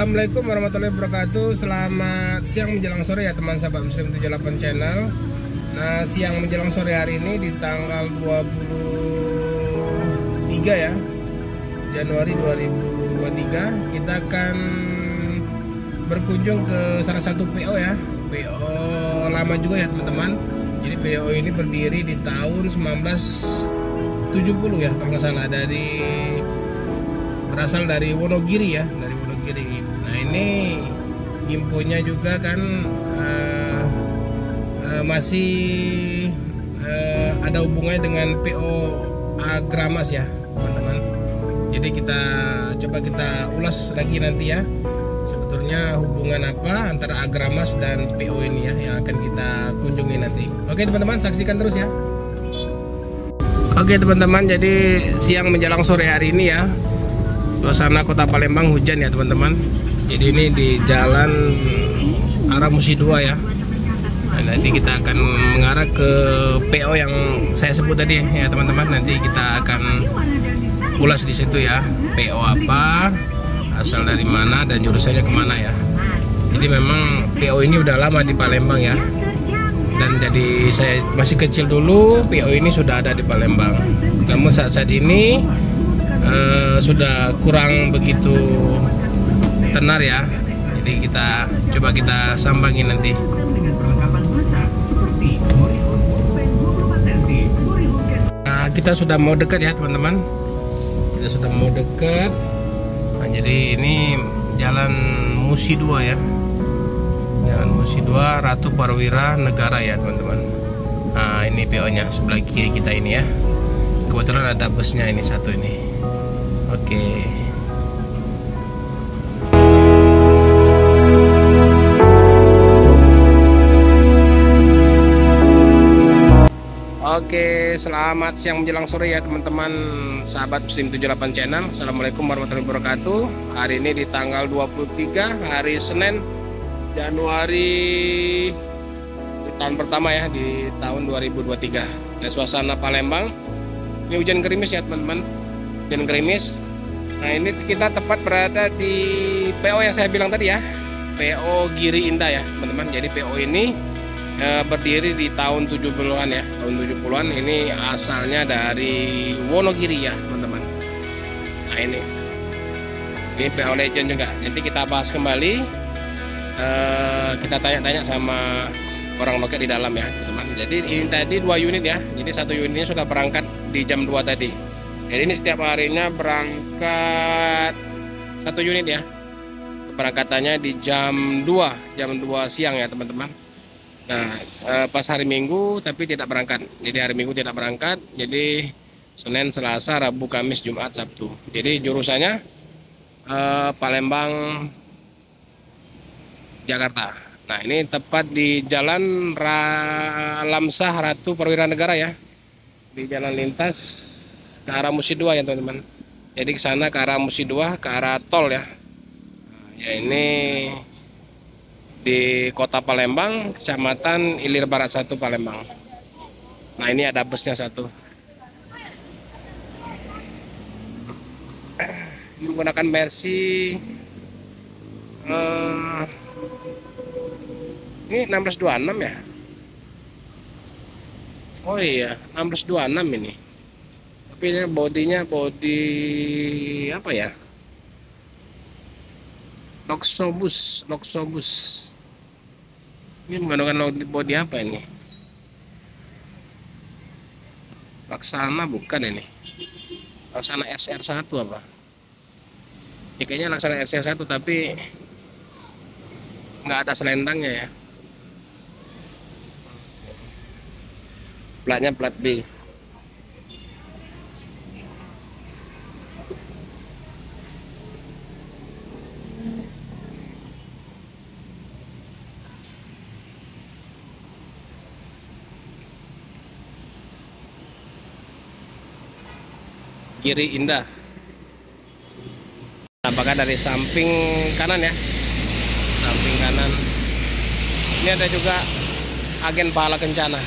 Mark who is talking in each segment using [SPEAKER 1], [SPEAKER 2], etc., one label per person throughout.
[SPEAKER 1] Assalamualaikum warahmatullahi wabarakatuh. Selamat siang menjelang sore ya teman sahabat Muslim 78 channel. Nah, siang menjelang sore hari ini di tanggal 23 ya Januari 2023 kita akan berkunjung ke salah satu PO ya. PO lama juga ya teman-teman. Jadi PO ini berdiri di tahun 1970 ya kalau nggak salah, berasal dari Wonogiri ya, dari Wonogiri. Nah ini infonya juga kan masih ada hubungannya dengan PO Agramas ya teman-teman. Jadi kita coba kita ulas lagi nanti ya, sebetulnya hubungan apa antara Agramas dan PO ini ya yang akan kita kunjungi nanti. Oke teman-teman, saksikan terus ya. Oke teman-teman, jadi siang menjelang sore hari ini ya, suasana kota Palembang hujan ya teman-teman. Jadi ini di jalan arah Musi 2 ya. Nah, nanti kita akan mengarah ke PO yang saya sebut tadi ya teman-teman. Nanti kita akan ulas di situ ya. PO apa, asal dari mana, dan jurusannya kemana ya. Jadi memang PO ini udah lama di Palembang ya. Dan jadi saya masih kecil dulu PO ini sudah ada di Palembang. Namun saat-saat ini sudah kurang begitu tenar ya. Jadi kita coba kita sambangi nanti. Nah, kita sudah mau dekat ya teman-teman. Kita sudah mau dekat. Nah, jadi ini jalan Musi 2 ya. Jalan Musi 2 Ratu Perwira Negara ya teman-teman. Nah, ini PO-nya sebelah kiri kita ini ya. Kebetulan ada busnya ini satu ini. Oke. Oke, selamat siang menjelang sore ya teman-teman sahabat Muslim 78 channel. Assalamualaikum warahmatullahi wabarakatuh. Hari ini di tanggal 23 hari Senin Januari di tahun pertama ya, di tahun 2023. Nah, suasana Palembang ini hujan gerimis ya teman-teman. Hujan gerimis. Nah, ini kita tepat berada di PO yang saya bilang tadi ya, PO Giri Indah ya teman-teman. Jadi PO ini berdiri di tahun 70-an ya, tahun 70-an. Ini asalnya dari Wonogiri ya teman-teman. Nah ini PO Legend juga. Nanti kita bahas kembali, kita tanya-tanya sama orang loket di dalam ya teman-teman. Jadi ini tadi 2 unit ya. Jadi satu unitnya sudah berangkat di jam 2 tadi. Jadi ini setiap harinya berangkat 1 unit ya. Keberangkatannya di jam 2 siang ya teman-teman. Nah, pas hari Minggu tapi tidak berangkat. Jadi hari Minggu tidak berangkat. Jadi Senin, Selasa, Rabu, Kamis, Jumat, Sabtu. Jadi jurusannya Palembang, Jakarta. Nah, ini tepat di Jalan Lamsah Ratu Perwira Negara ya. Di jalan lintas ke arah Musi 2 ya teman-teman. Jadi ke sana ke arah Musi 2 ke arah tol ya. Nah, ya ini di Kota Palembang, Kecamatan Ilir Barat 1 Palembang. Nah, ini ada busnya satu. Menggunakan Mercy ini 1626 ya. Oh iya, 1626 ini. Tapi ini bodinya bodi apa ya? Loxobus. Ini menggunakan bodi apa ini? Laksana bukan ini? Laksana SR1 apa? Ya, kayaknya Laksana SR1 tapi nggak ada selendangnya ya. Platnya plat B. Giri Indah. Apakah dari samping kanan ya? Samping kanan. Ini ada juga agen pahala kencana.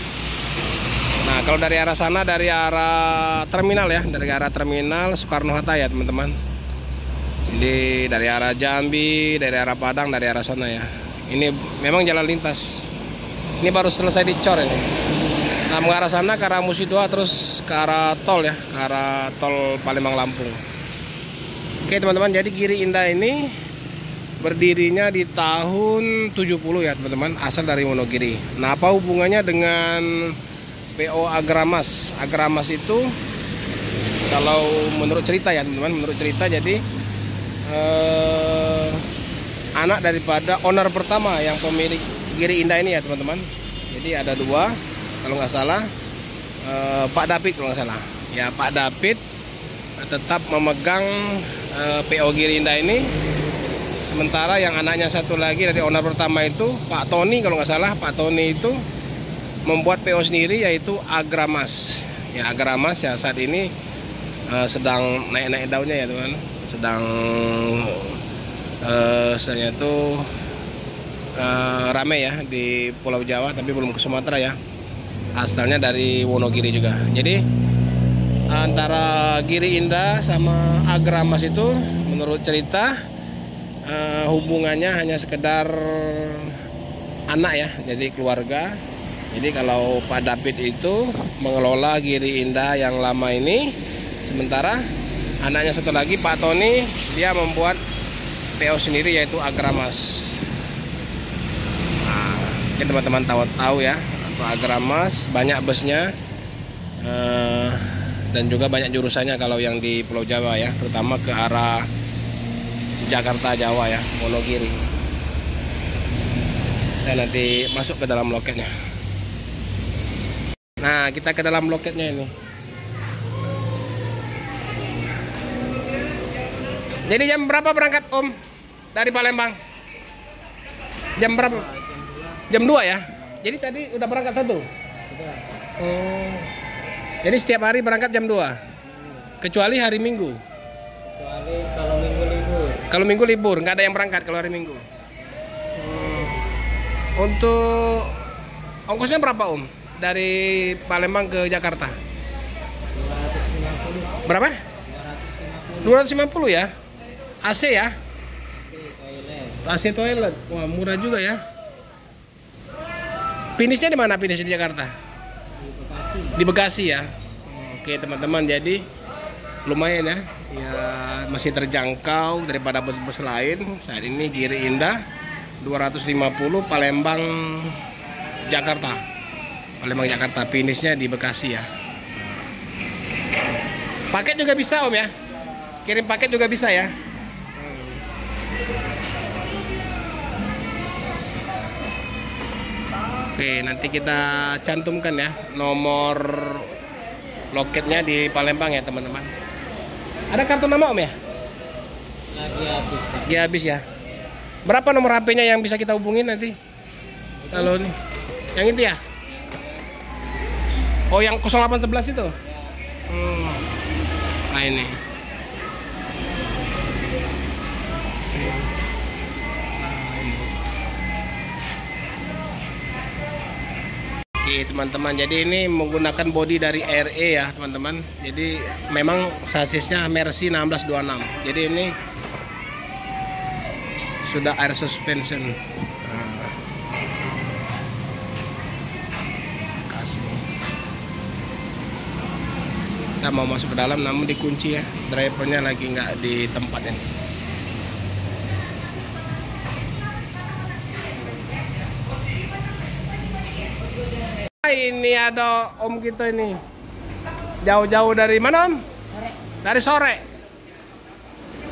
[SPEAKER 1] Nah, kalau dari arah sana, dari arah terminal ya, dari arah terminal Soekarno Hatta ya teman-teman. Jadi dari arah Jambi, dari arah Padang, dari arah sana ya. Ini memang jalan lintas. Ini baru selesai dicor ini. Nah, mengarah sana ke arah Musi 2 terus ke arah tol ya, ke arah tol Palembang Lampung. Oke teman-teman, jadi Giri Indah ini berdirinya di tahun 70 ya teman-teman, asal dari Wonogiri. Nah, apa hubungannya dengan PO Agramas? Agramas itu kalau menurut cerita ya teman-teman, menurut cerita jadi anak daripada owner pertama yang pemilik Giri Indah ini ya teman-teman. Jadi ada dua kalau nggak salah, Pak David kalau nggak salah ya, Pak David tetap memegang PO Giri Indah ini, sementara yang anaknya satu lagi dari owner pertama itu Pak Tony kalau nggak salah, Pak Tony itu membuat PO sendiri yaitu Agramas ya. Agramas ya saat ini sedang naik-naik daunnya ya teman, sedang misalnya itu rame ya di Pulau Jawa, tapi belum ke Sumatera ya, asalnya dari Wonogiri juga. Jadi antara Giri Indah sama Agramas itu menurut cerita hubungannya hanya sekedar anak ya, jadi keluarga. Jadi kalau Pak David itu mengelola Giri Indah yang lama ini, sementara anaknya satu lagi Pak Tony dia membuat PO sendiri yaitu Agramas. Nah, ini teman-teman tahu ya, untuk Agramas banyak busnya dan juga banyak jurusannya kalau yang di Pulau Jawa ya, terutama ke arah Jakarta Jawa ya, Wonogiri. Saya nanti masuk ke dalam loketnya. Nah, kita ke dalam loketnya ini. Jadi jam berapa berangkat Om dari Palembang? Jam berapa? Jam 2 ya. Jadi tadi udah berangkat satu? Oh. Jadi setiap hari berangkat jam 2? Kecuali hari Minggu?
[SPEAKER 2] Kecuali kalau Minggu libur.
[SPEAKER 1] Kalau Minggu libur, nggak ada yang berangkat kalau hari Minggu? Untuk ongkosnya berapa Om? Dari Palembang ke Jakarta?
[SPEAKER 2] 250.
[SPEAKER 1] Berapa? 250 ya? AC ya? AC toilet. Wah, murah juga ya. Finishnya di mana? Finish di Jakarta?
[SPEAKER 2] Di Bekasi.
[SPEAKER 1] Di Bekasi ya. Oke teman-teman, jadi lumayan ya. Ya masih terjangkau daripada bus-bus lain. Saat ini Giri Indah 250 Palembang Jakarta. Palembang Jakarta, finishnya di Bekasi ya. Paket juga bisa Om ya? Kirim paket juga bisa ya? Oke, nanti kita cantumkan ya nomor loketnya di Palembang ya teman-teman. Ada kartu nama Om ya?
[SPEAKER 2] Lagi habis.
[SPEAKER 1] Lagi habis ya. Berapa nomor HP-nya yang bisa kita hubungin nanti? Kalau nih, yang itu ya? Oh, yang 0811 itu? Nah ini. Oke teman-teman, jadi ini menggunakan bodi dari RE ya teman-teman. Jadi memang sasisnya Mercy 1626. Jadi ini sudah air suspension. Kita mau masuk ke dalam namun dikunci ya, drivernya lagi nggak di tempatnya. Ini ada Om kita ini jauh-jauh dari mana Om?
[SPEAKER 2] Sore.
[SPEAKER 1] Dari sore.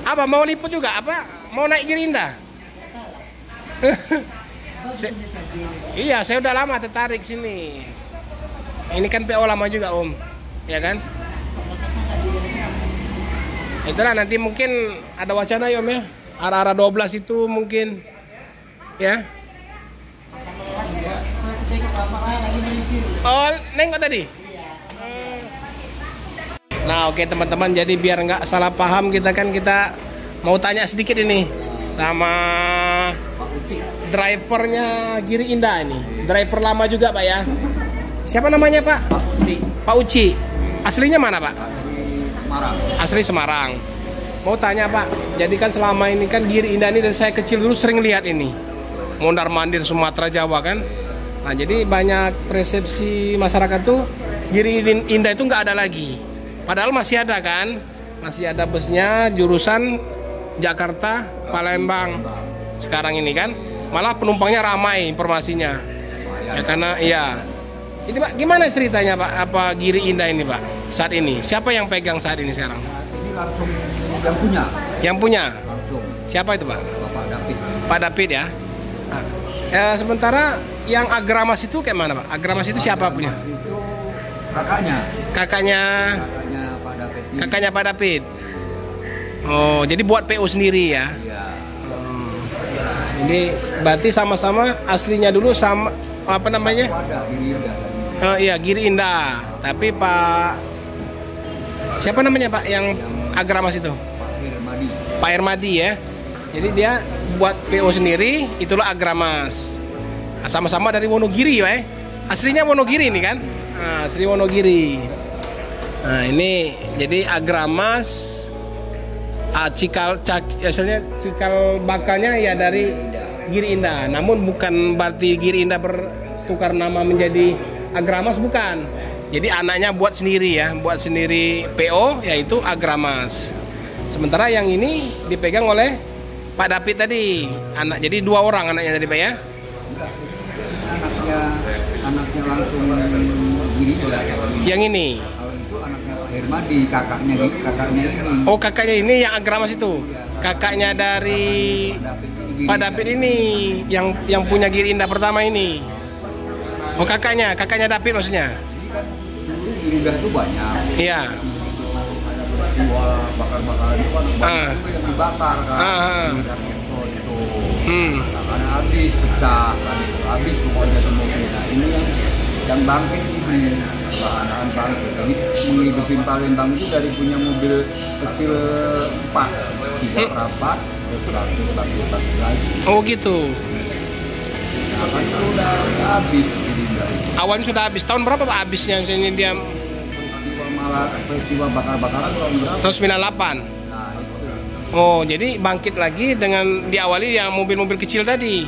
[SPEAKER 1] Apa mau liput juga? Apa mau naik Giri Indah? Iya, saya udah lama tertarik sini. Ini kan PO lama juga Om, ya kan? Itulah nanti mungkin ada wacana ya Om ya, arah-arah 12 itu mungkin ya. Oh, nengok tadi? Nah oke teman-teman, jadi biar nggak salah paham kita mau tanya sedikit ini sama drivernya Giri Indah ini. Driver lama juga Pak ya. Siapa namanya Pak?
[SPEAKER 2] Pak Uci.
[SPEAKER 1] Pak Uci. Aslinya mana Pak?
[SPEAKER 2] Di Semarang.
[SPEAKER 1] Asli Semarang. mau tanya Pak. Jadi kan selama ini kan Giri Indah ini dari saya kecil dulu sering lihat ini mondar mandir Sumatera Jawa kan. Nah jadi banyak persepsi masyarakat tuh Giri Indah itu nggak ada lagi. Padahal masih ada kan, masih ada busnya jurusan Jakarta Palembang sekarang ini kan. Malah penumpangnya ramai informasinya. Ya karena iya. Ini Pak, gimana ceritanya Pak? Apa Giri Indah ini Pak? Saat ini, siapa yang pegang saat ini sekarang?
[SPEAKER 3] Ini langsung yang punya.
[SPEAKER 1] Yang punya?
[SPEAKER 3] Langsung.
[SPEAKER 1] Siapa itu Pak?
[SPEAKER 3] Bapak David.
[SPEAKER 1] Pak David ya. Nah, sementara yang Agramas itu kayak mana Pak? Agramas itu siapa punya?
[SPEAKER 3] Itu kakaknya.
[SPEAKER 1] Kakaknya
[SPEAKER 3] Pak David.
[SPEAKER 1] Kakaknya Pak David. Oh, jadi buat PO sendiri ya?
[SPEAKER 3] Iya.
[SPEAKER 1] Jadi berarti sama-sama aslinya dulu sama apa namanya?
[SPEAKER 3] Ada Giri Indah.
[SPEAKER 1] Iya Giri Indah. Tapi Pak siapa namanya Pak yang Agramas itu?
[SPEAKER 3] Pak Hermadi.
[SPEAKER 1] Pak Hermadi ya. Jadi dia buat PO sendiri, itulah Agramas. Nah, sama-sama dari Wonogiri Pak. Aslinya Wonogiri ini kan? Nah, asli Wonogiri. Nah ini jadi Agramas. Asalnya cikal bakalnya ya dari Giri Indah. Namun bukan berarti Giri Indah bertukar nama menjadi Agramas, bukan. Jadi anaknya buat sendiri ya, buat sendiri PO yaitu Agramas. Sementara yang ini dipegang oleh Pak David tadi. Jadi 2 orang anaknya tadi Pak ya.
[SPEAKER 3] Enggak. Anaknya langsung Giri Indah.
[SPEAKER 1] Yang ini.
[SPEAKER 3] Kalau itu anaknya Pak Hermadi, kakaknya ini.
[SPEAKER 1] Oh, kakaknya ini yang Agramas itu. Kakaknya dari Pak David ini yang punya Giri Indah pertama ini. Oh, kakaknya David maksudnya.
[SPEAKER 3] Ini kan dulu Giri Indah itu banyak.
[SPEAKER 1] Iya.
[SPEAKER 3] Dua bakar-bakaran itu kan banyak juga yang dibakar kan. Itu. Karena habis pecah kan itu. Habis pokoknya semuanya. Nah, ini yang bangkit ini bahan bangkit. Jadi menghidupin Palembang itu dari punya mobil kecil 3 perapat terus bangkit lagi.
[SPEAKER 1] Oh gitu.
[SPEAKER 3] Nah, kan itu udah habis.
[SPEAKER 1] Awalnya sudah habis. Tahun berapa Pak habisnya? Misalnya dia
[SPEAKER 3] peristiwa bakar-bakaran tahun berapa?
[SPEAKER 1] tahun 98.
[SPEAKER 3] Nah itu.
[SPEAKER 1] Oh jadi bangkit lagi dengan diawali yang mobil-mobil kecil tadi.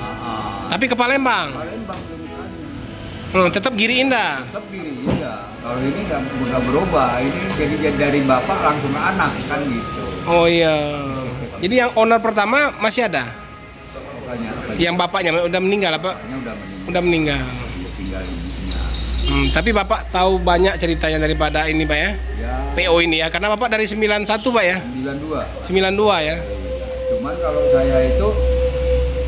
[SPEAKER 1] Tapi ke Palembang.
[SPEAKER 3] Palembang misalnya.
[SPEAKER 1] Tetap Giri Indah.
[SPEAKER 3] Tetap Giri Indah. Kalau ini nggak berubah. Ini jadi dari bapak langsung ke anak kan gitu.
[SPEAKER 1] Oh iya. Jadi yang owner pertama masih ada? Yang bapaknya udah meninggal apa? Udah meninggal. Tapi Bapak tahu banyak ceritanya daripada ini Pak ya? PO ini ya, karena Bapak dari 91 Pak ya? 92 ya?
[SPEAKER 3] Cuman kalau saya itu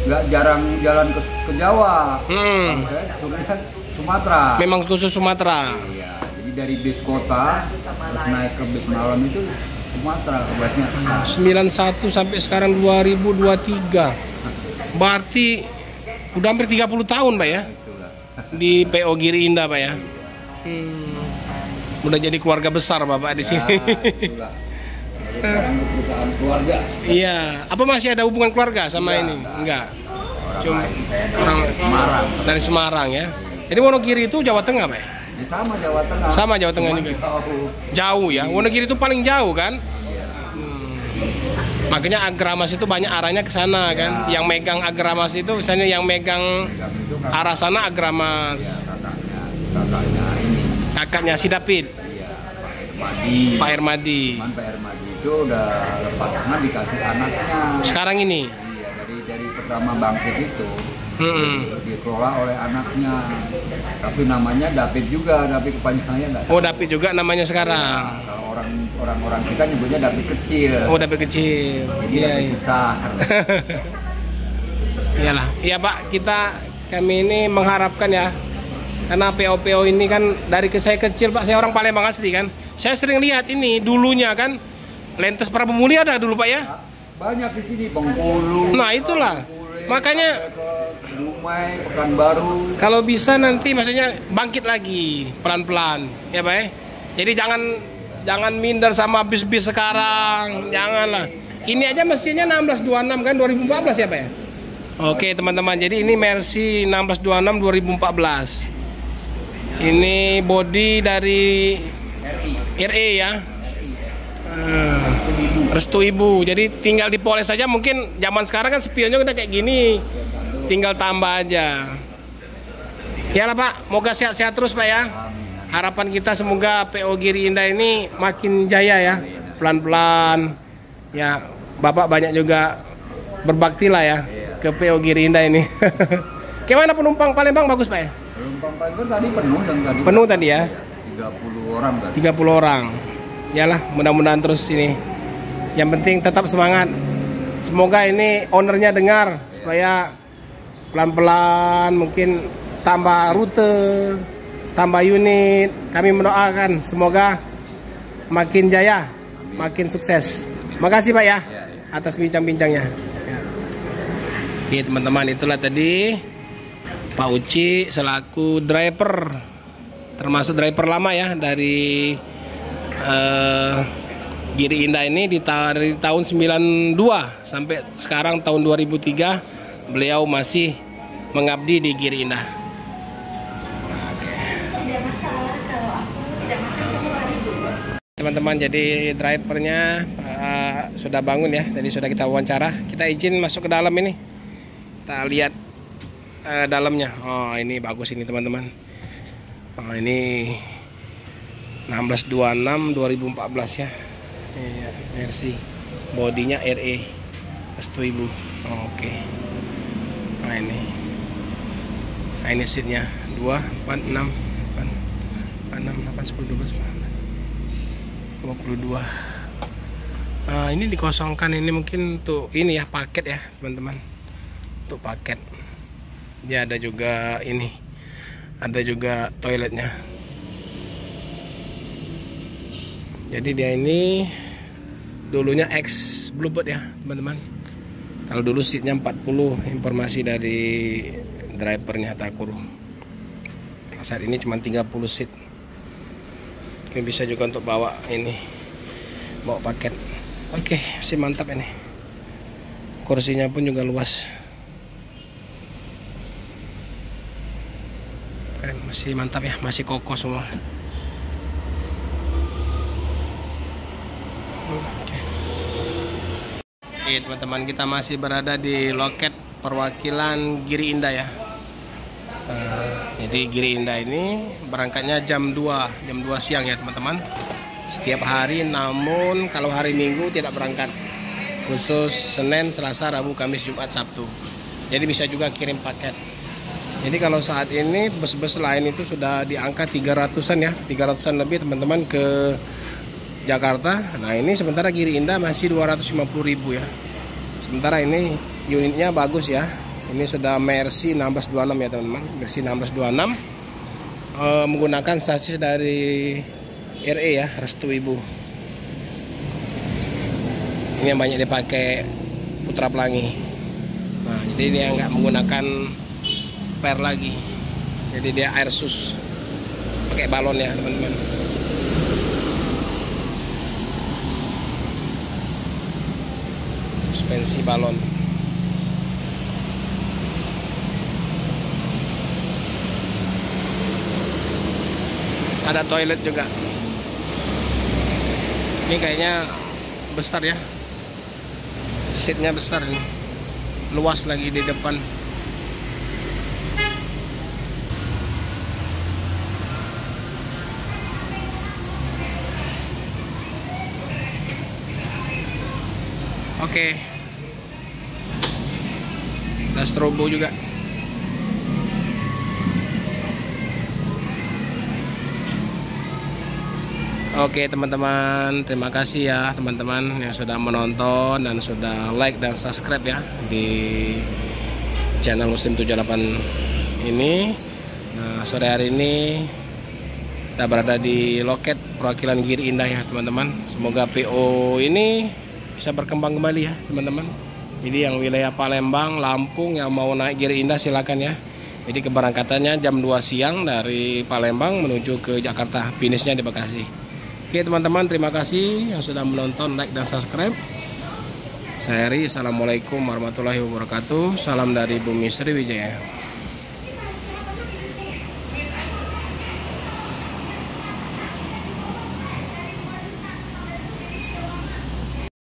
[SPEAKER 3] nggak jarang jalan ke Jawa. Saya sebenarnya Sumatera.
[SPEAKER 1] Memang khusus Sumatera?
[SPEAKER 3] Iya, jadi dari bis kota terus naik ke bis malam itu Sumatera kebanyakan.
[SPEAKER 1] 91 sampai sekarang 2023. Berarti udah hampir 30 tahun Pak ya? Di PO Giri Indah Pak ya. Udah jadi keluarga besar Bapak di sini.
[SPEAKER 3] Perusahaan keluarga.
[SPEAKER 1] Iya, apa masih ada hubungan keluarga sama ini? Enggak. Cuma orang
[SPEAKER 3] Semarang.
[SPEAKER 1] Dari Semarang ya. Jadi Wonogiri itu Jawa Tengah Pak ya?
[SPEAKER 3] Sama Jawa Tengah.
[SPEAKER 1] Sama Jawa Tengah juga. Jauh ya. Wonogiri itu paling jauh kan? Makanya Agramas itu banyak arahnya ke sana kan. Yang megang Agramas itu misalnya yang megang arah sana Agramas. Kakaknya si David. Pak Hermadi.
[SPEAKER 3] Cuman Pak Hermadi itu udah lepas karena dikasih anaknya.
[SPEAKER 1] Sekarang ini.
[SPEAKER 3] Iya, dari pertama bangkit itu. Dikelola oleh anaknya. Tapi namanya David juga, David kepanjangannya enggak.
[SPEAKER 1] Oh, David juga namanya sekarang.
[SPEAKER 3] Kalau orang-orang kita nyebutnya David kecil.
[SPEAKER 1] Oh, David kecil.
[SPEAKER 3] Jadi
[SPEAKER 1] Iya.
[SPEAKER 3] David besar.
[SPEAKER 1] Iyalah. Iya, Pak, kami ini mengharapkan ya. Karena PO-PO ini kan dari saya kecil Pak, saya orang Palembang asli kan. Saya sering lihat ini dulunya kan Lentes Prabu Muli ada dulu Pak ya.
[SPEAKER 3] Banyak di sini Bengkulu.
[SPEAKER 1] Nah, itulah. Makanya
[SPEAKER 3] Dumai, Pekanbaru.
[SPEAKER 1] kalau bisa nanti maksudnya bangkit lagi pelan-pelan ya Pak ya. Jadi jangan minder sama bis-bis sekarang, janganlah. Ini aja mesinnya 1626 kan 2014 ya Pak ya. Oke teman-teman, jadi ini Mercy 1626 2014. Ini body dari RE ya. Restu ibu. Jadi tinggal dipoles saja. Mungkin zaman sekarang kan spionnya udah kayak gini. Tinggal tambah aja. Ya lah Pak, moga sehat-sehat terus Pak ya. Harapan kita semoga PO Giri Indah ini makin jaya ya. Pelan-pelan. Ya, Bapak banyak juga berbakti lah ya ke PO Giri Indah ini. Gimana penumpang Palembang bagus Pak ya?
[SPEAKER 3] Penumpang Palembang tadi penuh yang tadi.
[SPEAKER 1] Penuh tadi ya?
[SPEAKER 3] 30 orang tadi.
[SPEAKER 1] 30 orang. Yalah, mudah-mudahan terus ini. Yang penting tetap semangat. Semoga ini ownernya dengar supaya pelan-pelan mungkin tambah rute, tambah unit. Kami mendoakan semoga makin jaya, makin sukses. Makasih Pak ya atas bincang-bincangnya. Ya. Oke teman-teman, itulah tadi Pak Uci selaku driver, termasuk driver lama ya dari Giri Indah ini dari tahun 92 sampai sekarang tahun 2003 beliau masih mengabdi di Giri Indah. Teman-teman, jadi drivernya sudah bangun ya. Tadi sudah kita wawancara. Kita izin masuk ke dalam ini. Kita lihat dalamnya. Oh, ini bagus ini teman-teman. Oh, ini 1626 2014 ya. Iya, versi bodinya RE. Restu ibu. Oh, oke. Nah ini seatnya 2, 4, 6, 8, 10, 12, 22. Nah, ini dikosongkan ini mungkin untuk ini ya, paket ya teman-teman. Untuk paket. Dia ada juga ini. Ada juga toiletnya. Jadi dia ini dulunya X Bluebird ya teman-teman. Kalau dulu seatnya 40, informasi dari drivernya Takuru. Saat ini cuma 30 seat. Mungkin bisa juga untuk bawa ini, bawa paket. Oke, masih mantap ini. Kursinya pun juga luas. Masih mantap ya, masih kokoh semua. Oke teman-teman, kita masih berada di loket perwakilan Giri Indah ya. Jadi Giri Indah ini berangkatnya jam 2 siang ya teman-teman. Setiap hari, namun kalau hari Minggu tidak berangkat. Khusus Senin, Selasa, Rabu, Kamis, Jumat, Sabtu. Jadi bisa juga kirim paket. Jadi kalau saat ini bus-bus lain itu sudah di angka 300-an ya, 300-an lebih teman-teman ke Jakarta. Nah ini sementara Giri Indah masih 250.000 ya. Sementara ini unitnya bagus ya. Ini sudah Mercy 1626 ya teman-teman. Mercy 1626 menggunakan sasis dari RE ya, Restu Ibu. Ini yang banyak dipakai Putra Pelangi. Nah jadi dia nggak menggunakan per lagi. Jadi dia air sus, pakai balon ya teman-teman. Suspensi balon. Ada toilet juga. Ini kayaknya besar ya. Seatnya besar ini. Luas lagi di depan. Oke. Ada strobo juga. Oke teman-teman, terima kasih ya teman-teman yang sudah menonton dan sudah like dan subscribe ya di channel Muslim 78 ini. Nah sore hari ini kita berada di loket perwakilan Giri Indah ya teman-teman. Semoga PO ini bisa berkembang kembali ya teman-teman. Jadi yang wilayah Palembang, Lampung yang mau naik Giri Indah silakan ya. Jadi keberangkatannya jam 2 siang dari Palembang menuju ke Jakarta, finishnya di Bekasi. Oke teman-teman, terima kasih yang sudah menonton, like dan subscribe. Saya Heri, assalamualaikum warahmatullahi wabarakatuh. Salam dari Bumi Sriwijaya.